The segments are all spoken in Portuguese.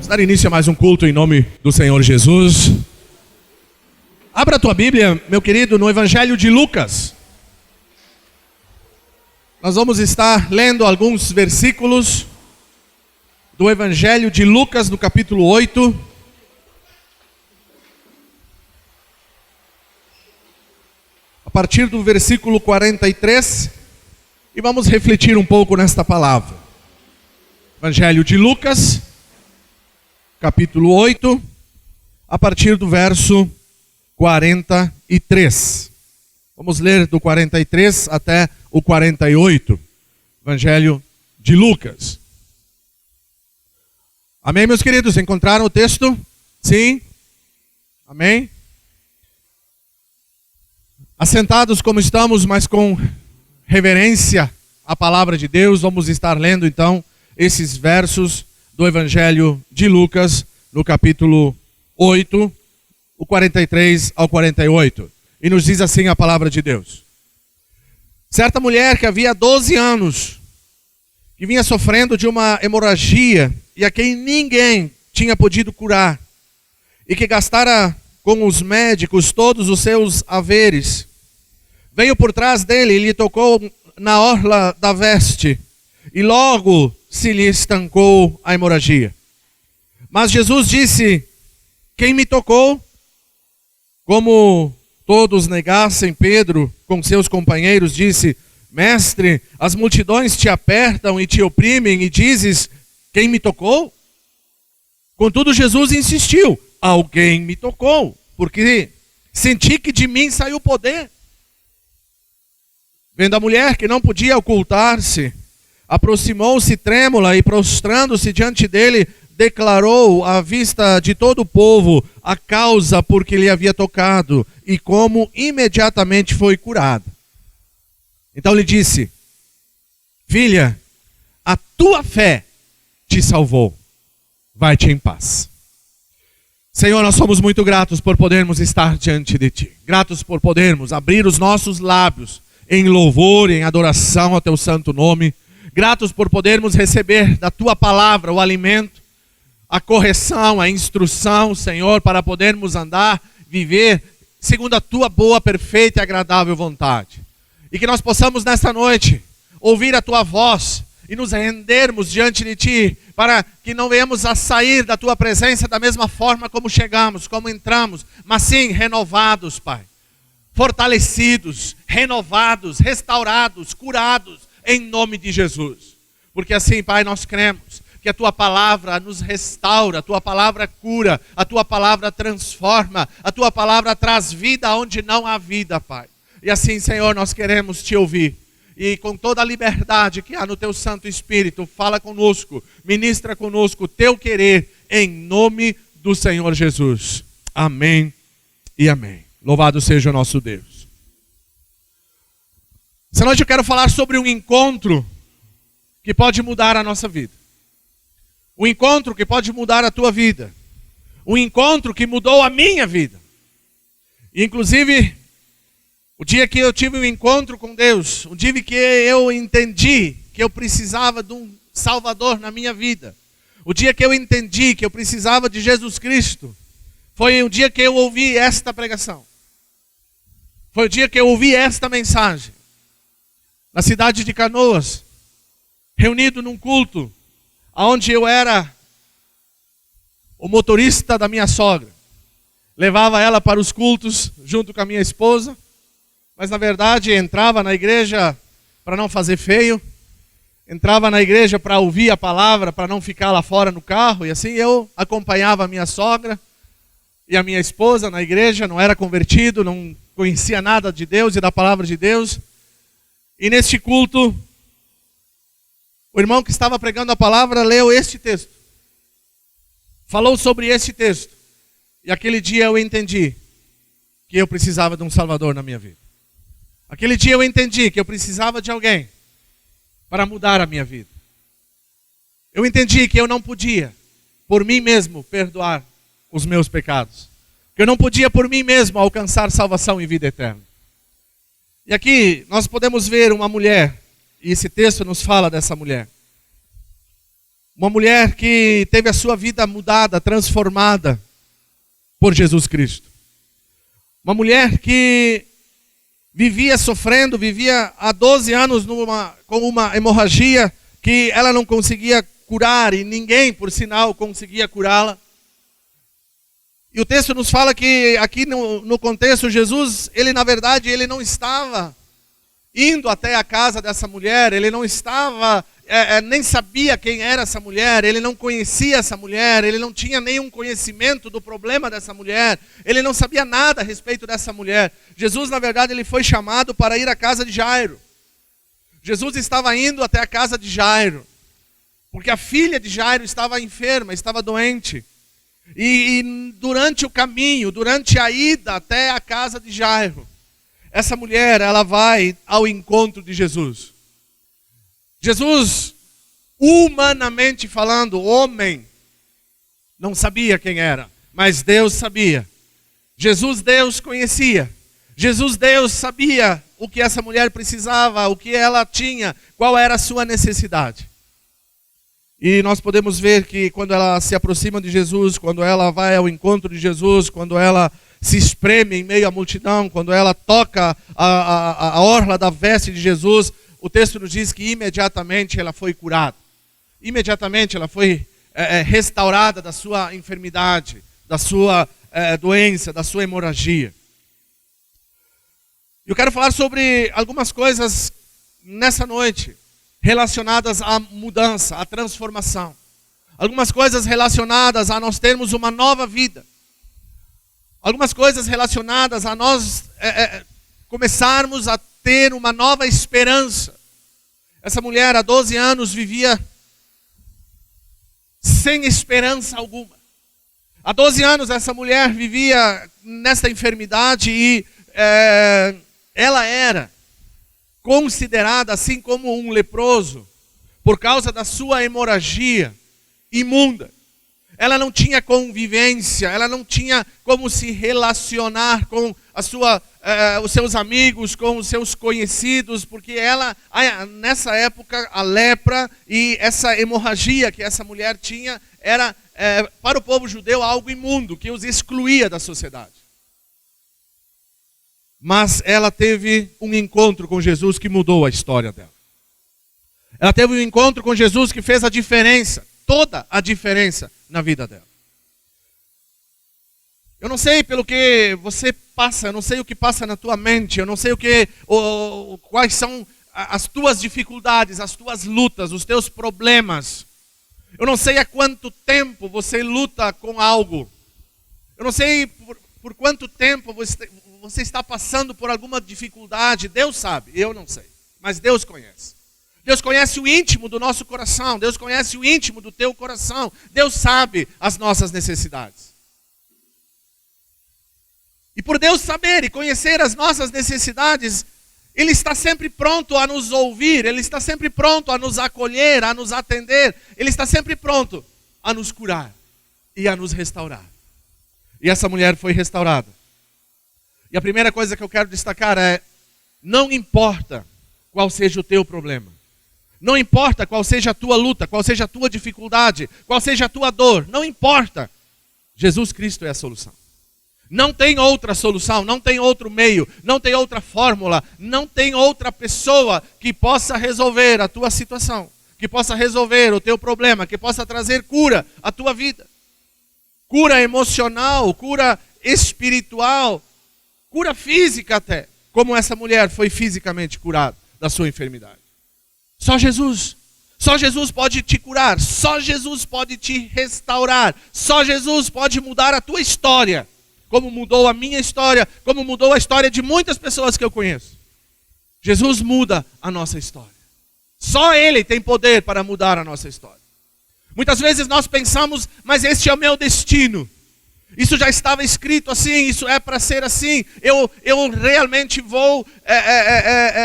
Vamos dar início a mais um culto em nome do Senhor Jesus. Abra a tua Bíblia, meu querido, no Evangelho de Lucas. Nós vamos estar lendo alguns versículos do Evangelho de Lucas, no capítulo 8. A partir do versículo 43, e vamos refletir um pouco nesta palavra. Evangelho de Lucas, capítulo 8, a partir do verso 43. Vamos ler do 43 até o 48. Evangelho de Lucas. Amém, meus queridos? Encontraram o texto? Sim? Amém? Assentados como estamos, mas com reverência à palavra de Deus, vamos estar lendo então esses versos do Evangelho de Lucas, no capítulo 8, o 43 ao 48. E nos diz assim a palavra de Deus. Certa mulher que havia 12 anos, que vinha sofrendo de uma hemorragia, e a quem ninguém tinha podido curar, e que gastara com os médicos todos os seus haveres, veio por trás dele e lhe tocou na orla da veste, e logo se lhe estancou a hemorragia. Mas Jesus disse: quem me tocou? Como todos negassem, Pedro, com seus companheiros, disse: Mestre, as multidões te apertam e te oprimem, e dizes: quem me tocou? Contudo, Jesus insistiu: alguém me tocou, porque senti que de mim saiu poder. Vendo a mulher que não podia ocultar-se, aproximou-se trêmula e, prostrando-se diante dele, declarou à vista de todo o povo a causa por que lhe havia tocado e como imediatamente foi curada. Então lhe disse: filha, a tua fé te salvou. Vai-te em paz. Senhor, nós somos muito gratos por podermos estar diante de ti. Gratos por podermos abrir os nossos lábios em louvor, em adoração ao teu santo nome. Gratos por podermos receber da tua palavra o alimento, a correção, a instrução, Senhor, para podermos andar, viver segundo a tua boa, perfeita e agradável vontade. E que nós possamos nesta noite ouvir a tua voz e nos rendermos diante de ti, para que não venhamos a sair da tua presença da mesma forma como chegamos, como entramos, mas sim renovados, Pai. Fortalecidos, renovados, restaurados, curados, em nome de Jesus. Porque assim, Pai, nós cremos que a tua palavra nos restaura, a tua palavra cura, a tua palavra transforma, a tua palavra traz vida onde não há vida, Pai. E assim, Senhor, nós queremos te ouvir. E com toda a liberdade que há no teu Santo Espírito, fala conosco, ministra conosco o teu querer, em nome do Senhor Jesus. Amém e amém. Louvado seja o nosso Deus. Essa noite eu quero falar sobre um encontro que pode mudar a nossa vida. Um encontro que pode mudar a tua vida. Um encontro que mudou a minha vida. E, inclusive, o dia que eu tive um encontro com Deus, o dia que eu entendi que eu precisava de um Salvador na minha vida, o dia que eu entendi que eu precisava de Jesus Cristo, foi o dia que eu ouvi esta pregação. Foi o dia que eu ouvi esta mensagem. Na cidade de Canoas, reunido num culto, onde eu era o motorista da minha sogra. Levava ela para os cultos junto com a minha esposa, mas na verdade entrava na igreja para não fazer feio, entrava na igreja para ouvir a palavra, para não ficar lá fora no carro, e assim eu acompanhava a minha sogra e a minha esposa na igreja. Não era convertido, não conhecia nada de Deus e da palavra de Deus. E neste culto, o irmão que estava pregando a palavra leu este texto. Falou sobre este texto. E aquele dia eu entendi que eu precisava de um Salvador na minha vida. Aquele dia eu entendi que eu precisava de alguém para mudar a minha vida. Eu entendi que eu não podia, por mim mesmo, perdoar os meus pecados. Que eu não podia, por mim mesmo, alcançar salvação e vida eterna. E aqui nós podemos ver uma mulher, e esse texto nos fala dessa mulher. Uma mulher que teve a sua vida mudada, transformada por Jesus Cristo. Uma mulher que vivia sofrendo, vivia há 12 anos com uma hemorragia que ela não conseguia curar e ninguém, por sinal, conseguia curá-la. E o texto nos fala que aqui no contexto, Jesus, ele na verdade, ele não estava indo até a casa dessa mulher, ele não estava, nem sabia quem era essa mulher, ele não conhecia essa mulher, ele não tinha nenhum conhecimento do problema dessa mulher, ele não sabia nada a respeito dessa mulher. Jesus, na verdade, ele foi chamado para ir à casa de Jairo. Jesus estava indo até a casa de Jairo, porque a filha de Jairo estava enferma, estava doente. E durante o caminho, durante a ida até a casa de Jairo, essa mulher, ela vai ao encontro de Jesus. Jesus, humanamente falando, homem, não sabia quem era, mas Deus sabia. Jesus, Deus conhecia. Jesus, Deus sabia o que essa mulher precisava, o que ela tinha, qual era a sua necessidade. E nós podemos ver que quando ela se aproxima de Jesus, quando ela vai ao encontro de Jesus, quando ela se espreme em meio à multidão, quando ela toca a orla da veste de Jesus, o texto nos diz que imediatamente ela foi curada. Imediatamente ela foi restaurada da sua enfermidade, da sua doença, da sua hemorragia. Eu quero falar sobre algumas coisas nessa noite relacionadas à mudança, à transformação. Algumas coisas relacionadas a nós termos uma nova vida. Algumas coisas relacionadas a nós começarmos a ter uma nova esperança. Essa mulher há 12 anos vivia sem esperança alguma. Há 12 anos essa mulher vivia nessa enfermidade e ela era considerada assim como um leproso por causa da sua hemorragia imunda. Ela não tinha convivência, ela não tinha como se relacionar com os seus amigos, com os seus conhecidos, porque nessa época, a lepra e essa hemorragia que essa mulher tinha era, para o povo judeu, algo imundo, que os excluía da sociedade. Mas ela teve um encontro com Jesus que mudou a história dela. Ela teve um encontro com Jesus que fez a diferença, toda a diferença na vida dela. Eu não sei pelo que você passa, eu não sei o que passa na tua mente, eu não sei quais são as tuas dificuldades, as tuas lutas, os teus problemas. Eu não sei há quanto tempo você luta com algo. Eu não sei por quanto tempo você está passando por alguma dificuldade. Deus sabe, eu não sei, mas Deus conhece. Deus conhece o íntimo do nosso coração. Deus conhece o íntimo do teu coração. Deus sabe as nossas necessidades. E por Deus saber e conhecer as nossas necessidades, Ele está sempre pronto a nos ouvir. Ele está sempre pronto a nos acolher, a nos atender. Ele está sempre pronto a nos curar e a nos restaurar. E essa mulher foi restaurada. E a primeira coisa que eu quero destacar é: não importa qual seja o teu problema. Não importa qual seja a tua luta, qual seja a tua dificuldade, qual seja a tua dor, não importa. Jesus Cristo é a solução. Não tem outra solução, não tem outro meio, não tem outra fórmula, não tem outra pessoa que possa resolver a tua situação, que possa resolver o teu problema, que possa trazer cura à tua vida. Cura emocional, cura espiritual, cura física até, como essa mulher foi fisicamente curada da sua enfermidade. Só Jesus pode te curar, só Jesus pode te restaurar, só Jesus pode mudar a tua história, como mudou a minha história, como mudou a história de muitas pessoas que eu conheço. Jesus muda a nossa história. Só Ele tem poder para mudar a nossa história. Muitas vezes nós pensamos, mas este é o meu destino. Isso já estava escrito assim, isso é para ser assim. Eu realmente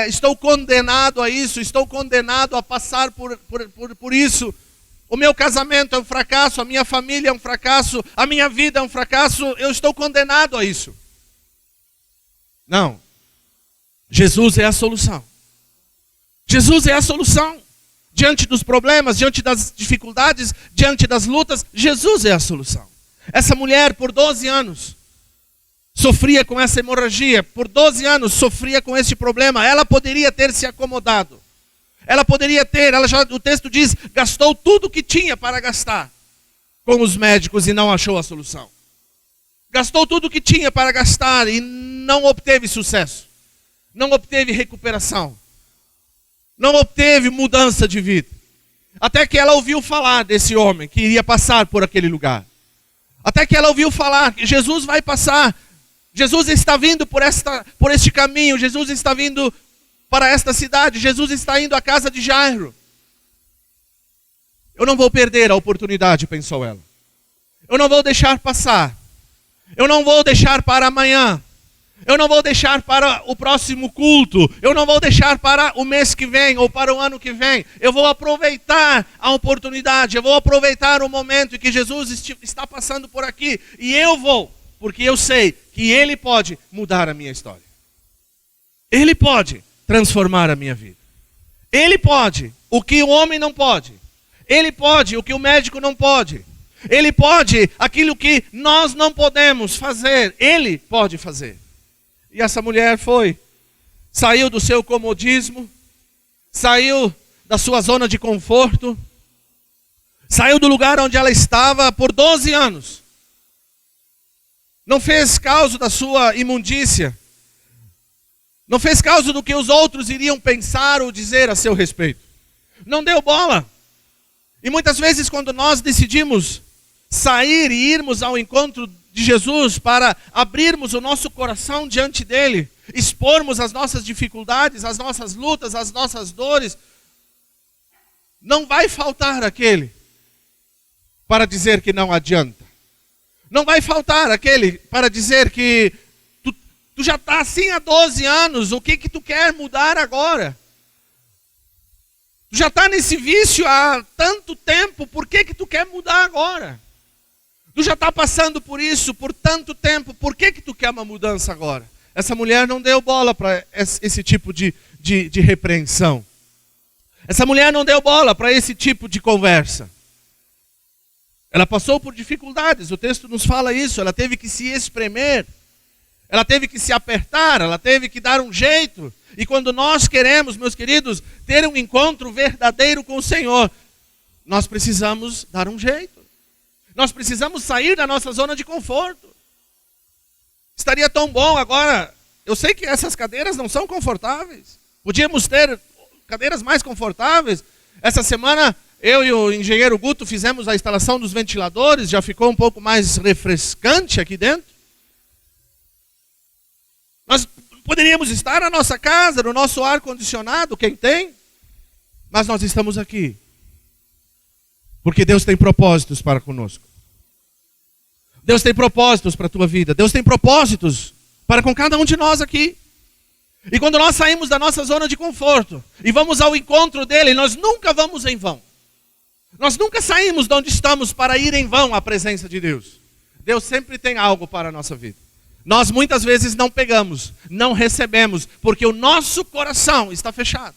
estou condenado a isso, estou condenado a passar por isso. O meu casamento é um fracasso, a minha família é um fracasso, a minha vida é um fracasso, eu estou condenado a isso. Não. Jesus é a solução. Jesus é a solução. diante dos problemas, diante das dificuldades, diante das lutas, Jesus é a solução. Essa mulher, por 12 anos, sofria com essa hemorragia, por 12 anos sofria com esse problema. Ela poderia ter se acomodado. Ela poderia ter, o texto diz, gastou tudo que tinha para gastar com os médicos e não achou a solução. Gastou tudo que tinha para gastar e não obteve sucesso. Não obteve recuperação. Não obteve mudança de vida. Até que ela ouviu falar desse homem que iria passar por aquele lugar. Até que ela ouviu falar que Jesus vai passar. Jesus está vindo por este caminho. Jesus está vindo para esta cidade. Jesus está indo à casa de Jairo. Eu não vou perder a oportunidade, pensou ela. Eu não vou deixar passar. Eu não vou deixar para amanhã. Eu não vou deixar para o próximo culto. Eu não vou deixar para o mês que vem ou para o ano que vem. Eu vou aproveitar a oportunidade. Eu vou aproveitar o momento em que Jesus está passando por aqui. E eu vou, porque eu sei que Ele pode mudar a minha história. Ele pode transformar a minha vida. Ele pode o que o homem não pode. Ele pode o que o médico não pode. Ele pode aquilo que nós não podemos fazer. Ele pode fazer. E essa mulher saiu do seu comodismo, saiu da sua zona de conforto, saiu do lugar onde ela estava por 12 anos. Não fez caso da sua imundícia, não fez caso do que os outros iriam pensar ou dizer a seu respeito. Não deu bola. E muitas vezes quando nós decidimos sair e irmos ao encontro de Jesus para abrirmos o nosso coração diante dele, expormos as nossas dificuldades, as nossas lutas, as nossas dores, não vai faltar aquele para dizer que não adianta. Não vai faltar aquele para dizer que tu já está assim há 12 anos, o que tu quer mudar agora? Tu já está nesse vício há tanto tempo, por que tu quer mudar agora? Tu já está passando por isso por tanto tempo, por que tu quer uma mudança agora? Essa mulher não deu bola para esse tipo de repreensão. Essa mulher não deu bola para esse tipo de conversa. Ela passou por dificuldades, o texto nos fala isso, ela teve que se espremer, ela teve que se apertar, ela teve que dar um jeito. E quando nós queremos, meus queridos, ter um encontro verdadeiro com o Senhor, nós precisamos dar um jeito. Nós precisamos sair da nossa zona de conforto. Estaria tão bom agora, eu sei que essas cadeiras não são confortáveis. Podíamos ter cadeiras mais confortáveis. Essa semana, eu e o engenheiro Guto fizemos a instalação dos ventiladores, já ficou um pouco mais refrescante aqui dentro. Nós poderíamos estar na nossa casa, no nosso ar-condicionado, quem tem, mas nós estamos aqui. Porque Deus tem propósitos para conosco. Deus tem propósitos para a tua vida. Deus tem propósitos para com cada um de nós aqui. E quando nós saímos da nossa zona de conforto e vamos ao encontro dele, nós nunca vamos em vão. Nós nunca saímos de onde estamos para ir em vão à presença de Deus. Deus sempre tem algo para a nossa vida. Nós muitas vezes não pegamos, não recebemos, porque o nosso coração está fechado.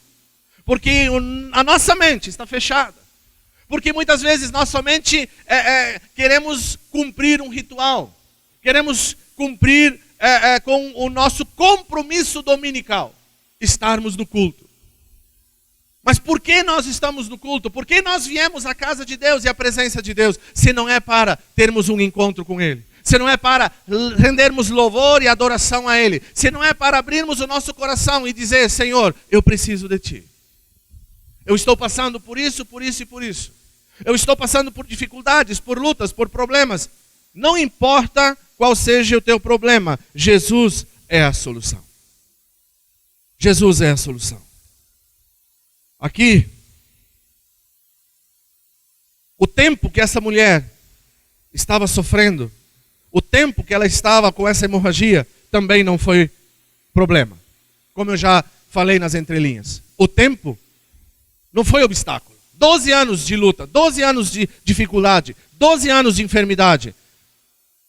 Porque a nossa mente está fechada. Porque muitas vezes nós somente queremos cumprir um ritual. Queremos cumprir com o nosso compromisso dominical. Estarmos no culto. Mas por que nós estamos no culto? Por que nós viemos à casa de Deus e à presença de Deus? Se não é para termos um encontro com Ele. Se não é para rendermos louvor e adoração a Ele. Se não é para abrirmos o nosso coração e dizer, Senhor, eu preciso de Ti. Eu estou passando por isso, por isso e por isso. Eu estou passando por dificuldades, por lutas, por problemas. Não importa qual seja o teu problema, Jesus é a solução. Jesus é a solução. Aqui, o tempo que essa mulher estava sofrendo, o tempo que ela estava com essa hemorragia, também não foi problema. Como eu já falei nas entrelinhas. O tempo não foi obstáculo. 12 anos de luta, 12 anos de dificuldade, 12 anos de enfermidade.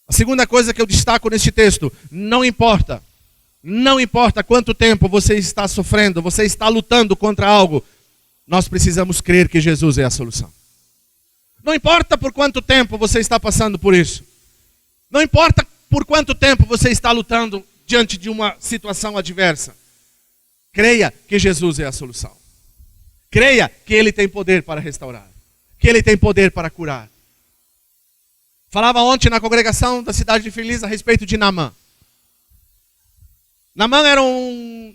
A segunda coisa que eu destaco neste texto, não importa quanto tempo você está sofrendo, você está lutando contra algo, nós precisamos crer que Jesus é a solução. Não importa por quanto tempo você está passando por isso. Não importa por quanto tempo você está lutando diante de uma situação adversa. Creia que Jesus é a solução. Creia que Ele tem poder para restaurar. Que Ele tem poder para curar. Falava ontem na congregação da cidade de Feliz a respeito de Naamã. Naamã era um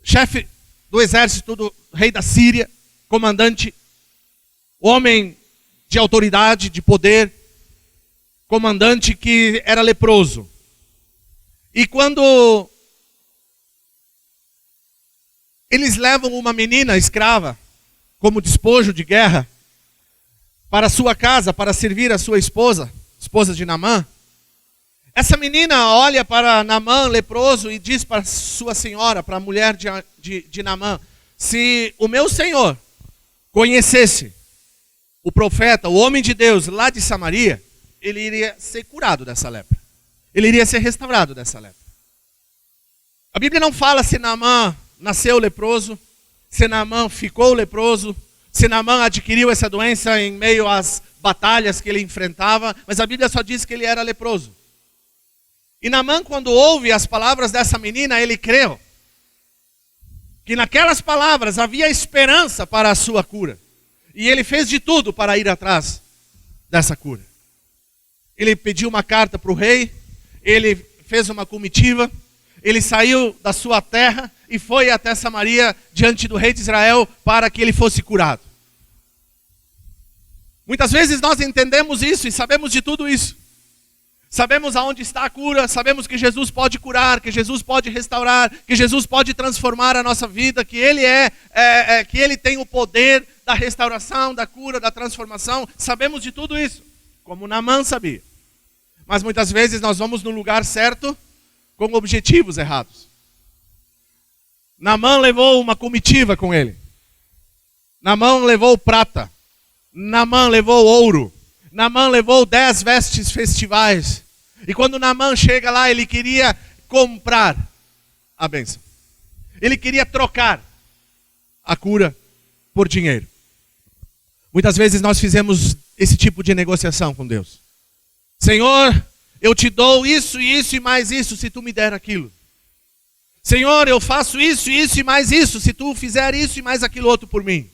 chefe do exército do rei da Síria, comandante, homem de autoridade, de poder, comandante que era leproso. E quando eles levam uma menina escrava como despojo de guerra para sua casa, para servir a sua esposa de Naamã, essa menina olha para Naamã leproso e diz para sua senhora, para a mulher de Naamã: se o meu senhor conhecesse o profeta, o homem de Deus lá de Samaria, ele iria ser curado dessa lepra. Ele iria ser restaurado dessa lepra. A Bíblia não fala se Naamã nasceu leproso, se Naamã ficou leproso, se Naamã adquiriu essa doença em meio às batalhas que ele enfrentava, mas a Bíblia só diz que ele era leproso. E Naamã, quando ouve as palavras dessa menina, ele creu que naquelas palavras havia esperança para a sua cura. E ele fez de tudo para ir atrás dessa cura. Ele pediu uma carta para o rei, ele fez uma comitiva, ele saiu da sua terra e foi até Samaria diante do rei de Israel para que ele fosse curado. Muitas vezes nós entendemos isso e sabemos de tudo isso. Sabemos aonde está a cura, sabemos que Jesus pode curar, que Jesus pode restaurar, que Jesus pode transformar a nossa vida, que Ele que Ele tem o poder da restauração, da cura, da transformação. Sabemos de tudo isso, como Naamã sabia. Mas muitas vezes nós vamos no lugar certo com objetivos errados. Naamã levou uma comitiva com ele. Naamã levou prata. Naamã levou ouro. Naamã levou 10 vestes festivais. E quando Naamã chega lá, ele queria comprar a bênção. Ele queria trocar a cura por dinheiro. Muitas vezes nós fizemos esse tipo de negociação com Deus. Senhor, eu te dou isso e mais isso se tu me der aquilo. Senhor, eu faço isso e mais isso se tu fizer isso e mais aquilo outro por mim.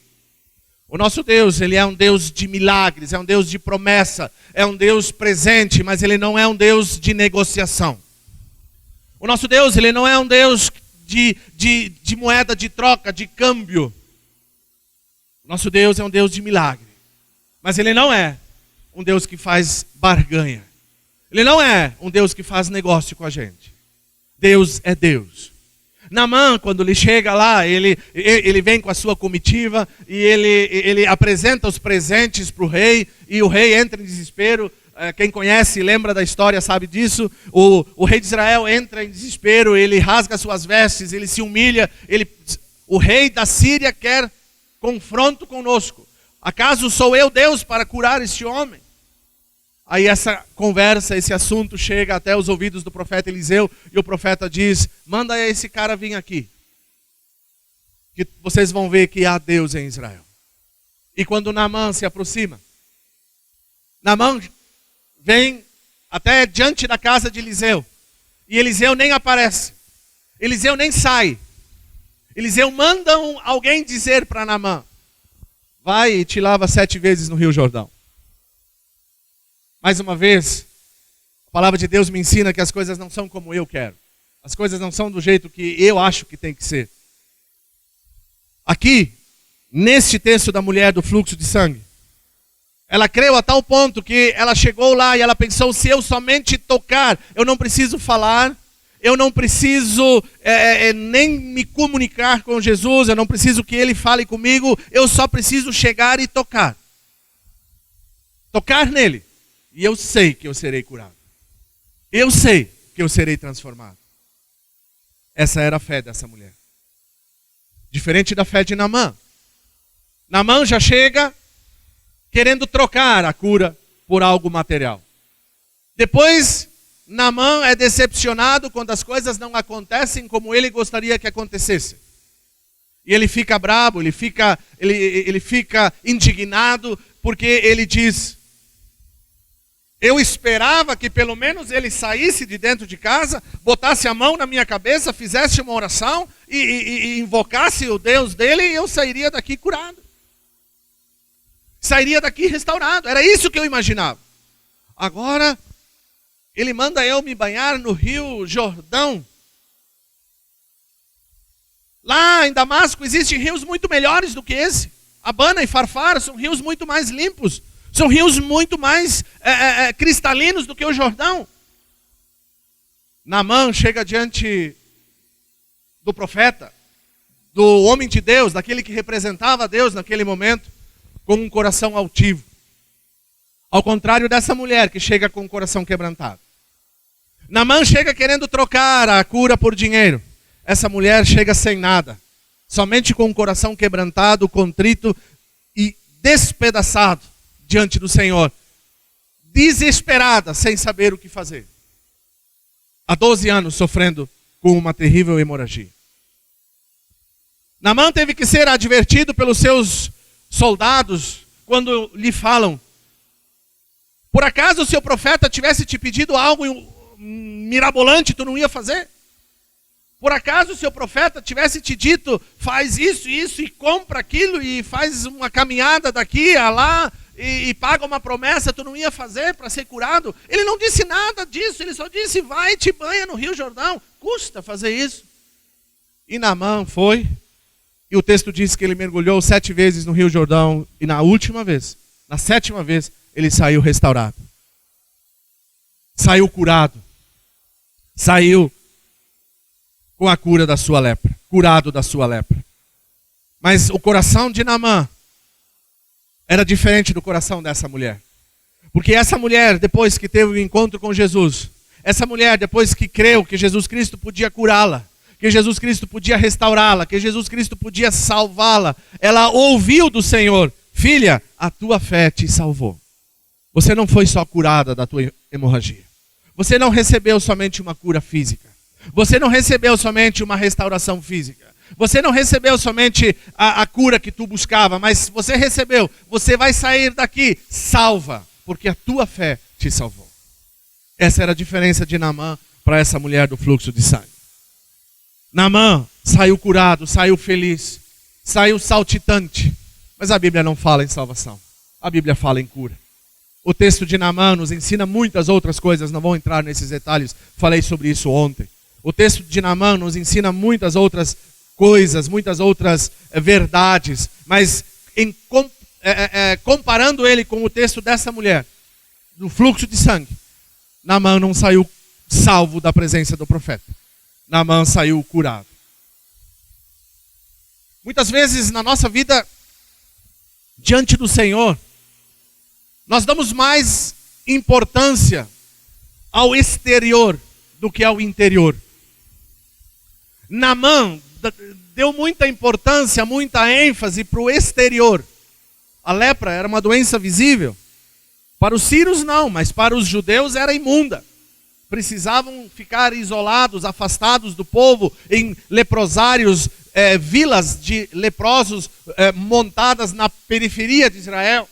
O nosso Deus, Ele é um Deus de milagres, é um Deus de promessa, é um Deus presente, mas Ele não é um Deus de negociação. O nosso Deus, Ele não é um Deus de moeda de troca, de câmbio. O nosso Deus é um Deus de milagre, mas Ele não é um Deus que faz barganha. Ele não é um Deus que faz negócio com a gente. Deus é Deus. Naamã, quando ele chega lá, ele vem com a sua comitiva e ele apresenta os presentes para o rei, e o rei entra em desespero. Quem conhece, lembra da história, sabe disso. O rei de Israel entra em desespero, ele rasga suas vestes, ele se humilha. O rei da Síria quer confronto conosco. Acaso sou eu Deus para curar este homem? Aí essa conversa, esse assunto chega até os ouvidos do profeta Eliseu, e o profeta diz: manda esse cara vir aqui, que vocês vão ver que há Deus em Israel. E quando Naamã se aproxima, Naamã vem até diante da casa de Eliseu, e Eliseu nem aparece, Eliseu nem sai. Eliseu manda alguém dizer para Naamã: vai e te lava 7 vezes no Rio Jordão. Mais uma vez, a palavra de Deus me ensina que as coisas não são como eu quero. As coisas não são do jeito que eu acho que tem que ser. Aqui, neste texto da mulher do fluxo de sangue, ela creu a tal ponto que ela chegou lá e ela pensou: se eu somente tocar, eu não preciso falar, eu não preciso nem me comunicar com Jesus, eu não preciso que Ele fale comigo, eu só preciso chegar e tocar. Tocar nele. E eu sei que eu serei curado. Eu sei que eu serei transformado. Essa era a fé dessa mulher. Diferente da fé de Naamã. Naamã já chega querendo trocar a cura por algo material. Depois, Naamã é decepcionado quando as coisas não acontecem como ele gostaria que acontecesse. E ele fica brabo, ele fica indignado, porque ele diz: eu esperava que pelo menos ele saísse de dentro de casa, botasse a mão na minha cabeça, fizesse uma oração e invocasse o Deus dele, e eu sairia daqui curado. Sairia daqui restaurado. Era isso que eu imaginava. Agora, ele manda eu me banhar no Rio Jordão. Lá em Damasco existem rios muito melhores do que esse. Abana e Farfar são rios muito mais limpos. São rios muito mais cristalinos do que o Jordão. Naamã chega diante do profeta, do homem de Deus, daquele que representava Deus naquele momento, com um coração altivo. Ao contrário dessa mulher que chega com o coração quebrantado. Naamã chega querendo trocar a cura por dinheiro. Essa mulher chega sem nada, somente com o coração quebrantado, contrito e despedaçado diante do Senhor, desesperada, sem saber o que fazer. Há 12 anos sofrendo com uma terrível hemorragia. Naamã teve que ser advertido pelos seus soldados quando lhe falam: por acaso se o profeta tivesse te pedido algo mirabolante, tu não ia fazer? Por acaso se o profeta tivesse te dito: faz isso, isso e compra aquilo e faz uma caminhada daqui a lá e paga uma promessa, tu não ia fazer para ser curado? Ele não disse nada disso, ele só disse: vai e te banha no Rio Jordão, custa fazer isso. E Naamã foi, e o texto diz que ele mergulhou 7 vezes no Rio Jordão, e na última vez, na 7ª vez, ele saiu restaurado. Saiu curado. Saiu com a cura da sua lepra, curado da sua lepra. Mas o coração de Naamã era diferente do coração dessa mulher. Porque essa mulher, depois que teve o encontro com Jesus, essa mulher, depois que creu que Jesus Cristo podia curá-la, que Jesus Cristo podia restaurá-la, que Jesus Cristo podia salvá-la, ela ouviu do Senhor: filha, a tua fé te salvou. Você não foi só curada da tua hemorragia. Você não recebeu somente uma cura física. Você não recebeu somente uma restauração física. Você não recebeu somente a cura que tu buscava, mas você recebeu. Você vai sair daqui salva, porque a tua fé te salvou. Essa era a diferença de Naamã para essa mulher do fluxo de sangue. Naamã saiu curado, saiu feliz, saiu saltitante. Mas a Bíblia não fala em salvação. A Bíblia fala em cura. O texto de Naamã nos ensina muitas outras coisas, não vou entrar nesses detalhes, falei sobre isso ontem. O texto de Naamã nos ensina muitas outras coisas, muitas outras verdades, mas comparando ele com o texto dessa mulher, do fluxo de sangue, Naamã não saiu salvo da presença do profeta. Naamã saiu curado. Muitas vezes na nossa vida, diante do Senhor, nós damos mais importância ao exterior do que ao interior. Naamã deu muita importância, muita ênfase para o exterior. A lepra era uma doença visível. Para os sírios não, mas para os judeus era imunda. Precisavam ficar isolados, afastados do povo, em leprosários, vilas de leprosos montadas na periferia de Israel.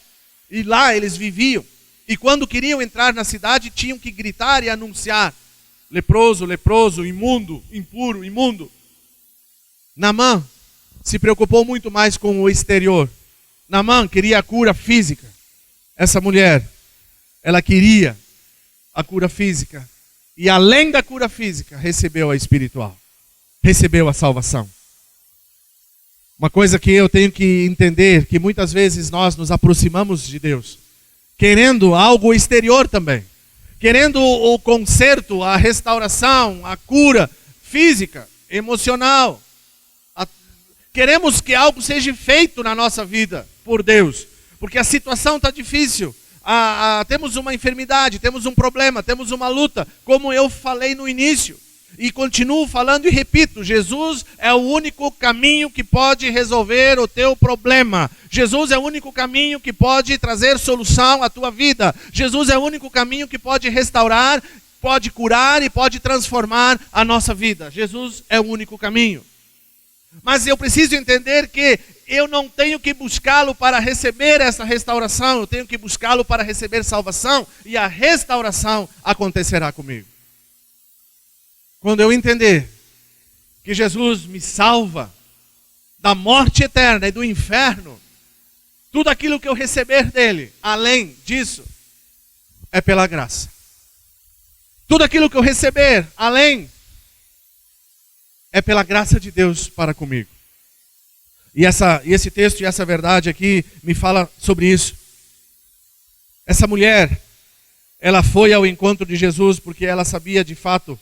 E lá eles viviam. E quando queriam entrar na cidade, tinham que gritar e anunciar: leproso, leproso, imundo, impuro, imundo. Naamã se preocupou muito mais com o exterior. Naamã queria a cura física. Essa mulher, ela queria a cura física. E além da cura física, recebeu a espiritual. Recebeu a salvação. Uma coisa que eu tenho que entender, que muitas vezes nós nos aproximamos de Deus, querendo algo exterior também. Querendo o conserto, a restauração, a cura física, emocional. Queremos que algo seja feito na nossa vida por Deus. Porque a situação está difícil. Temos uma enfermidade, temos um problema, temos uma luta. Como eu falei no início. E continuo falando e repito, Jesus é o único caminho que pode resolver o teu problema. Jesus é o único caminho que pode trazer solução à tua vida. Jesus é o único caminho que pode restaurar, pode curar e pode transformar a nossa vida. Jesus é o único caminho. Mas eu preciso entender que eu não tenho que buscá-lo para receber essa restauração, eu tenho que buscá-lo para receber salvação, e a restauração acontecerá comigo. Quando eu entender que Jesus me salva da morte eterna e do inferno, tudo aquilo que eu receber dele, além disso, é pela graça. Tudo aquilo que eu receber, além, é pela graça de Deus para comigo. E esse texto e essa verdade aqui me fala sobre isso. Essa mulher, ela foi ao encontro de Jesus porque ela sabia de fato,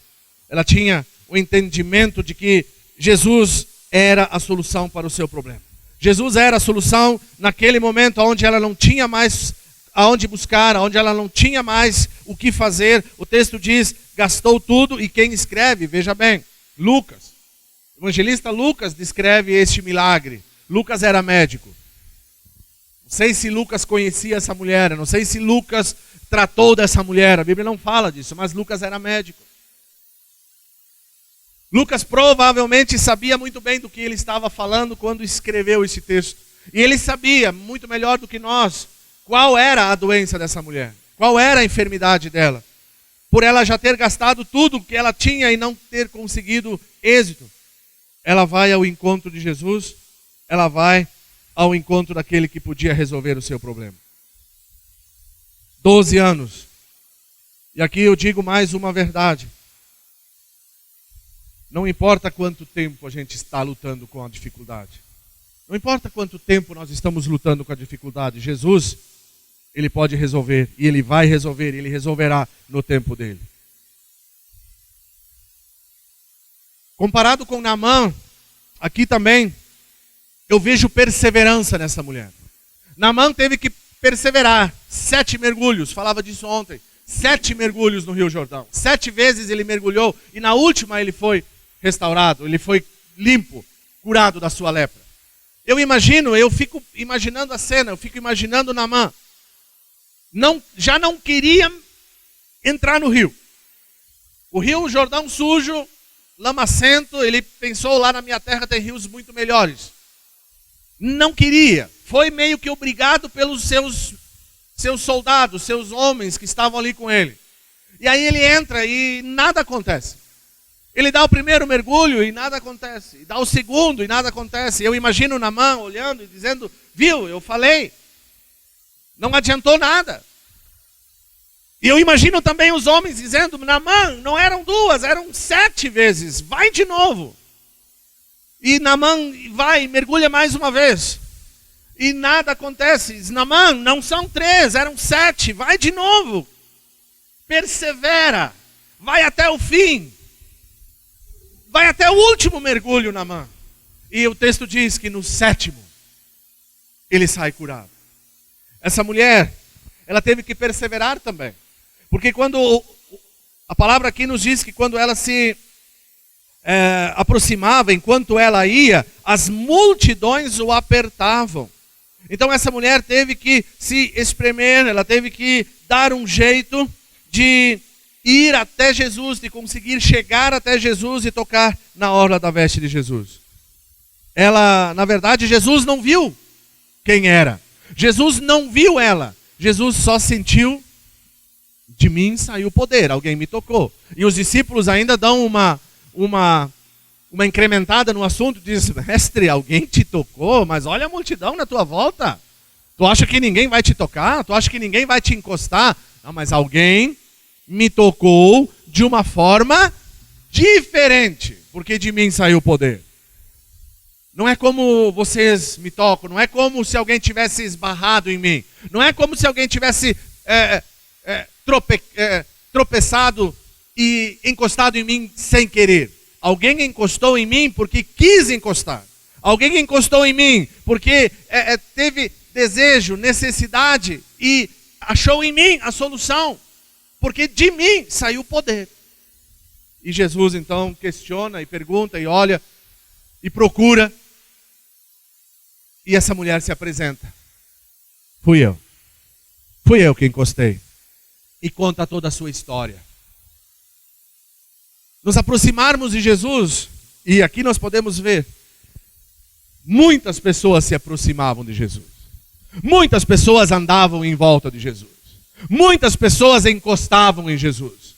ela tinha o entendimento de que Jesus era a solução para o seu problema. Jesus era a solução naquele momento onde ela não tinha mais aonde buscar, onde ela não tinha mais o que fazer. O texto diz, gastou tudo, e quem escreve, veja bem, Lucas. O evangelista Lucas descreve este milagre. Lucas era médico. Não sei se Lucas conhecia essa mulher, não sei se Lucas tratou dessa mulher, a Bíblia não fala disso, mas Lucas era médico. Lucas provavelmente sabia muito bem do que ele estava falando quando escreveu esse texto. E ele sabia, muito melhor do que nós, qual era a doença dessa mulher, qual era a enfermidade dela. Por ela já ter gastado tudo que ela tinha e não ter conseguido êxito, ela vai ao encontro de Jesus, ela vai ao encontro daquele que podia resolver o seu problema. 12 anos. E aqui eu digo mais uma verdade. Não importa quanto tempo a gente está lutando com a dificuldade. Não importa quanto tempo nós estamos lutando com a dificuldade. Jesus, ele pode resolver. E ele vai resolver. Ele resolverá no tempo dele. Comparado com Naamã, aqui também, eu vejo perseverança nessa mulher. Naamã teve que perseverar. 7 mergulhos, falava disso ontem. 7 mergulhos no Rio Jordão. 7 vezes ele mergulhou. E na última ele foi restaurado, ele foi limpo, curado da sua lepra. Eu fico imaginando a cena, eu fico imaginando Naamã. Já não queria entrar no rio. O Rio Jordão sujo, lamacento, ele pensou, lá na minha terra tem rios muito melhores. Não queria, foi meio que obrigado pelos seus soldados, seus homens que estavam ali com ele. E aí ele entra e nada acontece. Ele dá o primeiro mergulho e nada acontece. E dá o segundo e nada acontece. Eu imagino Naamã olhando e dizendo, viu, eu falei. Não adiantou nada. E eu imagino também os homens dizendo, Naamã, não eram 2, eram 7 vezes. Vai de novo. E Naamã vai, mergulha mais uma vez. E nada acontece. Diz, Naamã, não são 3, eram 7. Vai de novo. Persevera. Vai até o fim. Vai até o último mergulho, Naamã. E o texto diz que no 7º, ele sai curado. Essa mulher, ela teve que perseverar também. Porque quando, a palavra aqui nos diz que quando ela se aproximava, enquanto ela ia, as multidões o apertavam. Então essa mulher teve que se espremer, ela teve que dar um jeito de ir até Jesus, de conseguir chegar até Jesus e tocar na orla da veste de Jesus. Ela, na verdade, Jesus não viu quem era. Jesus não viu ela. Jesus só sentiu, de mim saiu poder, alguém me tocou. E os discípulos ainda dão uma incrementada no assunto, diz, mestre, alguém te tocou, mas olha a multidão na tua volta. Tu acha que ninguém vai te tocar? Tu acha que ninguém vai te encostar? Não, mas alguém me tocou de uma forma diferente, porque de mim saiu o poder. Não é como vocês me tocam, não é como se alguém tivesse esbarrado em mim, não é como se alguém tivesse tropeçado e encostado em mim sem querer. Alguém encostou em mim porque quis encostar. Alguém encostou em mim porque teve desejo, necessidade e achou em mim a solução. Porque de mim saiu o poder. E Jesus então questiona e pergunta e olha e procura. E essa mulher se apresenta. Fui eu. Fui eu que encostei. E conta toda a sua história. Nos aproximarmos de Jesus, e aqui nós podemos ver muitas pessoas se aproximavam de Jesus. Muitas pessoas andavam em volta de Jesus. Muitas pessoas encostavam em Jesus.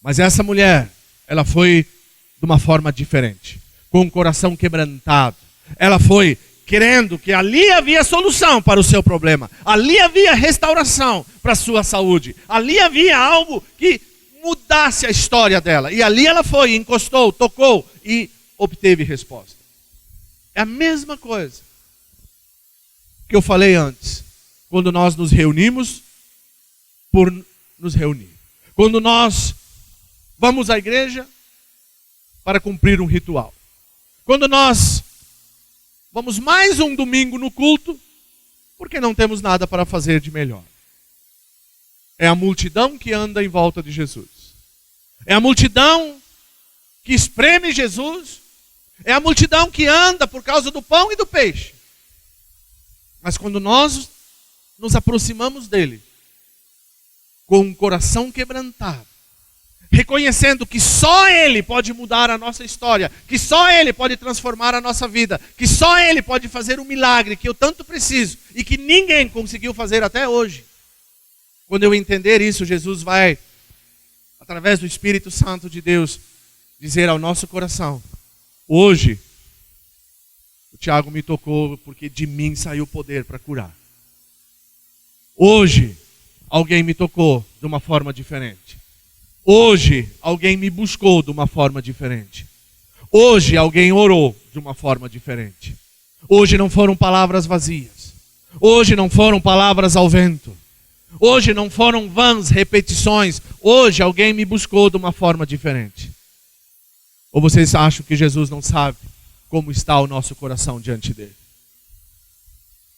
Mas essa mulher, ela foi de uma forma diferente, com o coração quebrantado. Ela foi crendo que ali havia solução para o seu problema. Ali havia restauração para a sua saúde. Ali havia algo que mudasse a história dela. E ali ela foi, encostou, tocou e obteve resposta. É a mesma coisa que eu falei antes. Quando nós nos reunimos por nos reunir. Quando nós vamos à igreja para cumprir um ritual. Quando nós vamos mais um domingo no culto, porque não temos nada para fazer de melhor. É a multidão que anda em volta de Jesus. É a multidão que espreme Jesus. É a multidão que anda por causa do pão e do peixe. Mas quando nós nos aproximamos dele, com um coração quebrantado, reconhecendo que só ele pode mudar a nossa história, que só ele pode transformar a nossa vida, que só ele pode fazer um milagre que eu tanto preciso e que ninguém conseguiu fazer até hoje. Quando eu entender isso, Jesus vai, através do Espírito Santo de Deus, dizer ao nosso coração: hoje, o Tiago me tocou porque de mim saiu poder para curar. Hoje, alguém me tocou de uma forma diferente. Hoje, alguém me buscou de uma forma diferente. Hoje, alguém orou de uma forma diferente. Hoje não foram palavras vazias. Hoje não foram palavras ao vento. Hoje não foram vãs repetições. Hoje, alguém me buscou de uma forma diferente. Ou vocês acham que Jesus não sabe como está o nosso coração diante dele?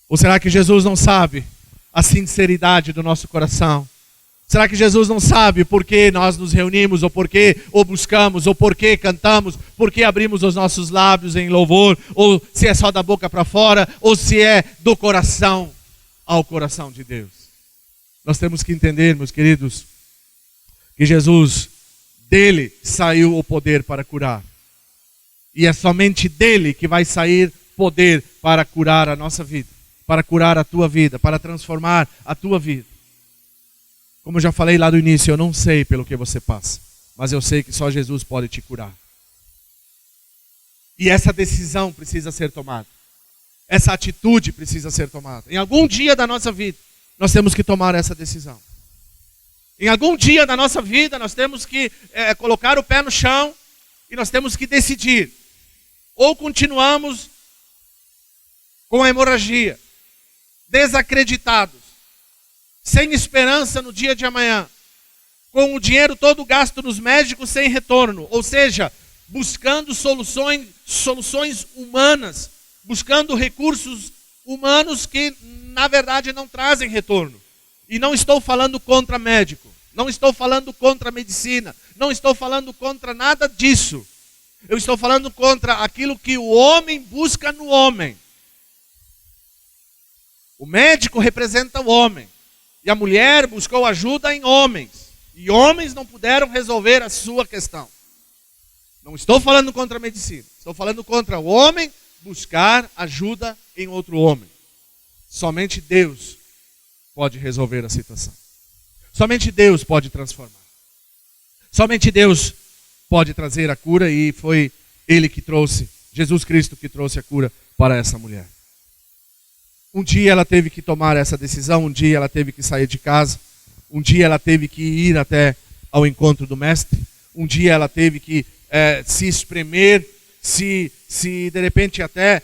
Ou será que Jesus não sabe a sinceridade do nosso coração? Será que Jesus não sabe por que nós nos reunimos, ou por que o buscamos, ou por que cantamos, por que abrimos os nossos lábios em louvor, ou se é só da boca para fora, ou se é do coração ao coração de Deus? Nós temos que entender, meus queridos, que Jesus, dele saiu o poder para curar. E é somente dele que vai sair poder para curar a nossa vida, para curar a tua vida, para transformar a tua vida. Como eu já falei lá no início, eu não sei pelo que você passa, mas eu sei que só Jesus pode te curar. E essa decisão precisa ser tomada. Essa atitude precisa ser tomada. Em algum dia da nossa vida, nós temos que tomar essa decisão. Em algum dia da nossa vida, nós temos que colocar o pé no chão e nós temos que decidir. Ou continuamos com a hemorragia, desacreditados, sem esperança no dia de amanhã, com o dinheiro todo gasto nos médicos sem retorno, ou seja, buscando soluções humanas, buscando recursos humanos que na verdade não trazem retorno. E não estou falando contra médico, não estou falando contra medicina, não estou falando contra nada disso. Eu estou falando contra aquilo que o homem busca no homem. O médico representa o homem. E a mulher buscou ajuda em homens. E homens não puderam resolver a sua questão. Não estou falando contra a medicina. Estou falando contra o homem buscar ajuda em outro homem. Somente Deus pode resolver a situação. Somente Deus pode transformar. Somente Deus pode trazer a cura. E foi Ele que trouxe, Jesus Cristo que trouxe a cura para essa mulher. Um dia ela teve que tomar essa decisão, um dia ela teve que sair de casa, um dia ela teve que ir até ao encontro do Mestre, um dia ela teve que se espremer, se de repente até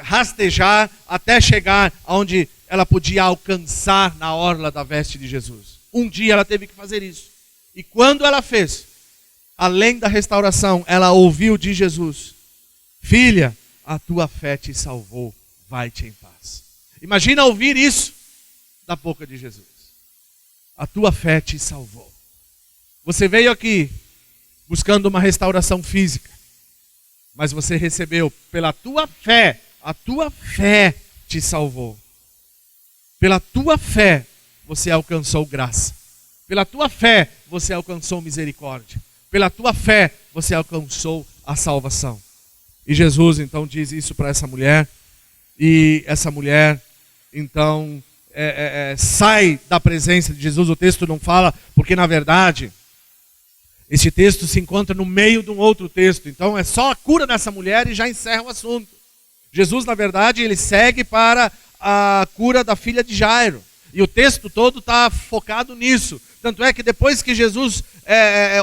rastejar, até chegar aonde ela podia alcançar na orla da veste de Jesus. Um dia ela teve que fazer isso. E quando ela fez, além da restauração, ela ouviu de Jesus: filha, a tua fé te salvou, vai-te em paz. Imagina ouvir isso da boca de Jesus. A tua fé te salvou. Você veio aqui buscando uma restauração física, mas você recebeu pela tua fé, a tua fé te salvou. Pela tua fé você alcançou graça. Pela tua fé você alcançou misericórdia. Pela tua fé você alcançou a salvação. E Jesus então diz isso para essa mulher, e essa mulher então sai da presença de Jesus. O texto não fala, porque na verdade esse texto se encontra no meio de um outro texto. Então é só a cura dessa mulher e já encerra o assunto. Jesus, na verdade, ele segue para a cura da filha de Jairo. E o texto todo está focado nisso. Tanto é que depois que Jesus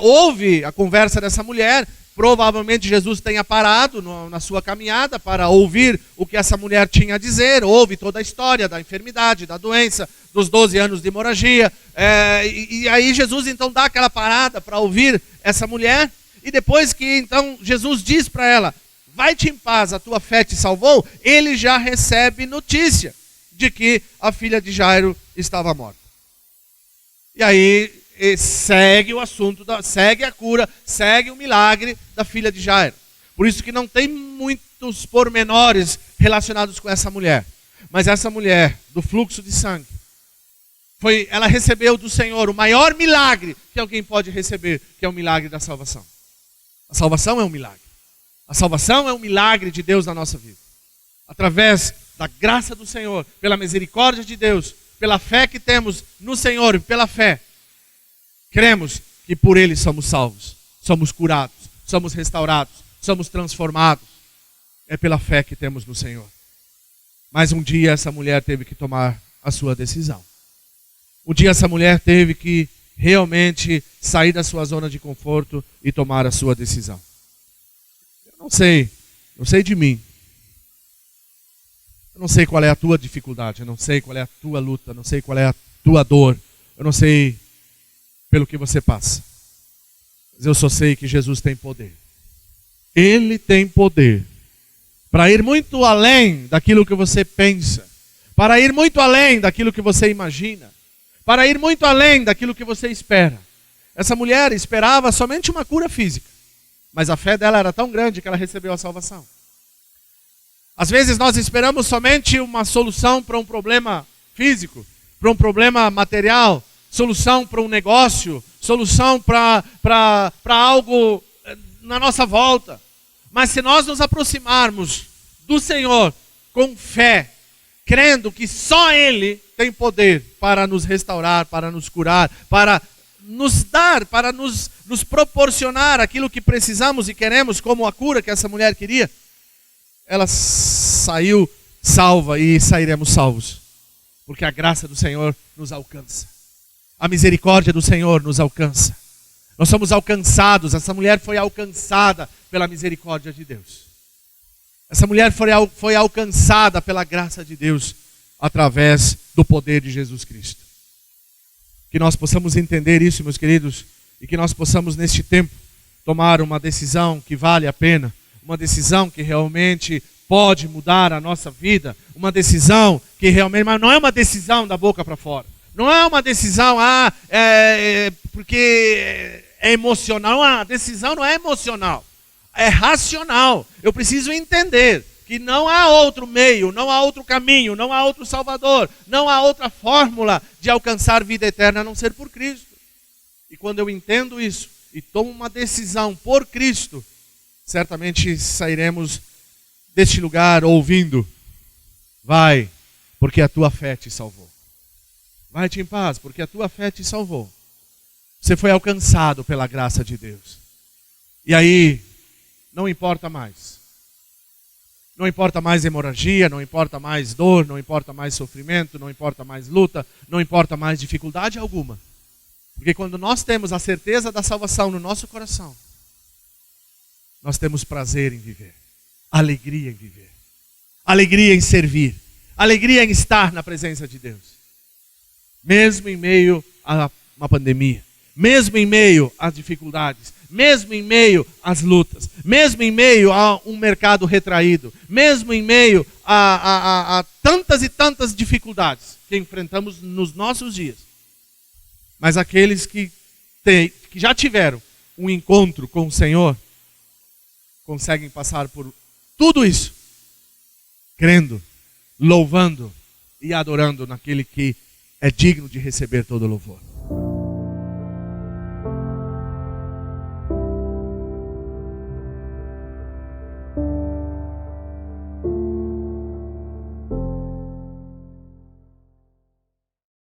ouve a conversa dessa mulher, provavelmente Jesus tenha parado na sua caminhada para ouvir o que essa mulher tinha a dizer. Ouve toda a história da enfermidade, da doença, dos 12 anos de hemorragia. E aí Jesus então dá aquela parada para ouvir essa mulher. E depois que então Jesus diz para ela, vai-te em paz, a tua fé te salvou, ele já recebe notícia de que a filha de Jairo estava morta. E aí segue o assunto, segue a cura, segue o milagre da filha de Jairo. Por isso que não tem muitos pormenores relacionados com essa mulher. Mas essa mulher do fluxo de sangue, ela recebeu do Senhor o maior milagre que alguém pode receber, que é o milagre da salvação. A salvação é um milagre. A salvação é um milagre de Deus na nossa vida. Através da graça do Senhor, pela misericórdia de Deus, pela fé que temos no Senhor e pela fé, cremos que por Ele somos salvos, somos curados, somos restaurados, somos transformados. É pela fé que temos no Senhor. Mas um dia essa mulher teve que tomar a sua decisão. Um dia essa mulher teve que realmente sair da sua zona de conforto e tomar a sua decisão. Eu não sei de mim. Eu não sei qual é a tua dificuldade, eu não sei qual é a tua luta, eu não sei qual é a tua dor, eu não sei pelo que você passa. Mas eu só sei que Jesus tem poder. Ele tem poder para ir muito além daquilo que você pensa, para ir muito além daquilo que você imagina, para ir muito além daquilo que você espera. Essa mulher esperava somente uma cura física, mas a fé dela era tão grande que ela recebeu a salvação. Às vezes nós esperamos somente uma solução para um problema físico, para um problema material, solução para um negócio, solução para algo na nossa volta. Mas se nós nos aproximarmos do Senhor com fé, crendo que só Ele tem poder para nos restaurar, para nos curar, para nos dar, para nos proporcionar aquilo que precisamos e queremos, como a cura que essa mulher queria, ela saiu salva e sairemos salvos. Porque a graça do Senhor nos alcança. A misericórdia do Senhor nos alcança. Nós somos alcançados. Essa mulher foi alcançada pela misericórdia de Deus. Essa mulher foi alcançada pela graça de Deus através do poder de Jesus Cristo. Que nós possamos entender isso, meus queridos, e que nós possamos neste tempo tomar uma decisão que vale a pena, uma decisão que realmente pode mudar a nossa vida, uma decisão que realmente, mas não é uma decisão da boca para fora. Não é uma decisão, porque é emocional. A decisão não é emocional, é racional. Eu preciso entender que não há outro meio, não há outro caminho, não há outro Salvador, não há outra fórmula de alcançar vida eterna a não ser por Cristo. E quando eu entendo isso e tomo uma decisão por Cristo, certamente sairemos deste lugar ouvindo: vai, porque a tua fé te salvou. Vai-te em paz, porque a tua fé te salvou. Você foi alcançado pela graça de Deus. E aí, não importa mais. Não importa mais hemorragia, não importa mais dor, não importa mais sofrimento, não importa mais luta, não importa mais dificuldade alguma. Porque quando nós temos a certeza da salvação no nosso coração, nós temos prazer em viver, alegria em viver, alegria em servir, alegria em estar na presença de Deus. Mesmo em meio a uma pandemia, mesmo em meio às dificuldades, mesmo em meio às lutas, mesmo em meio a um mercado retraído, mesmo em meio a tantas e tantas dificuldades que enfrentamos nos nossos dias. Mas aqueles que já tiveram um encontro com o Senhor, conseguem passar por tudo isso, crendo, louvando e adorando naquele que é digno de receber todo louvor.